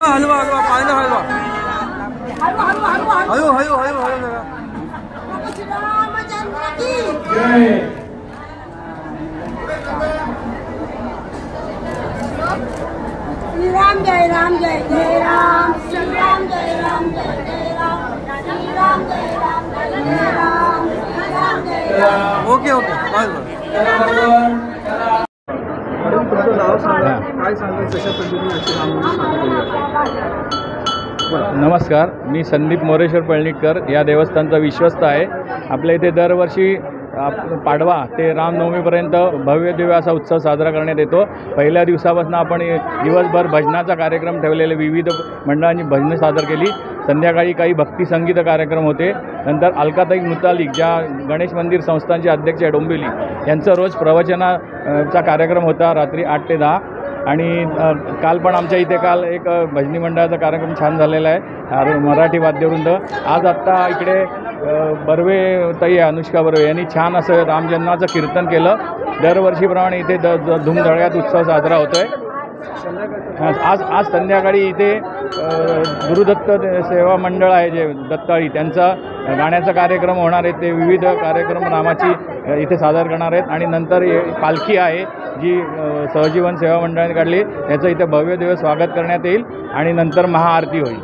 हलवा हलवा पाहिलं हलवा हयो हयो हयो हयो राम जय राम जय जय राम श्री राम जय राम जय जय राम श्री राम जय राम जय राम राम जय राम। ओके ओके तुमचं नाव सांगा, काय सांगाल, कशा पद्धतीने अशी रामनवमी नमस्कार, मी संदीप मोरेश्वर पळणीकर या देवस्थानचा विश्वस्त आहे। आपल्या इथे दरवर्षी पाडवा ते रामनवमीपर्यंत भव्य दिव्य असा उत्सव साजरा करण्यात येतो। पहिल्या दिवसापासून आपण दिवसभर भजनाचा कार्यक्रम ठेवलेले, विविध मंडळांनी भजने सादर केली। संध्याकाळी काही भक्ती संगीत कार्यक्रम होते। नंतर अलकाताई मुतालिक ज्या गणेश मंदिर संस्थानचे अध्यक्ष आहे डोंबिवली, यांचं रोज प्रवचनाचा कार्यक्रम होता रात्री 8 ते 10। आणि काल पण आमच्या इथे काल एक भजनी मंडळाचा कार्यक्रम छान झालेला आहे, मराठी वाद्यवृंद। आज आत्ता इकडे बर्वे ताई अनुष्का बर्वे यांनी छान असं रामजन्माचं कीर्तन केलं। दरवर्षीप्रमाणे इथे धूमधडाक्यात उत्सव साजरा होतोय। आज संध्याकाळी इथे गुरुदत्त सेवा मंडळ आहे जे दत्ताळी, त्यांचा गाण्याचा कार्यक्रम होणार आहे। ते विविध कार्यक्रम रामाची इथे सादर करणार आहेत। आणि नंतर पालखी आहे जी सहजीवन सेवा मंडळाने काढली, याचं इथे भव्य दिवस स्वागत करण्यात येईल आणि नंतर महाआरती होईल।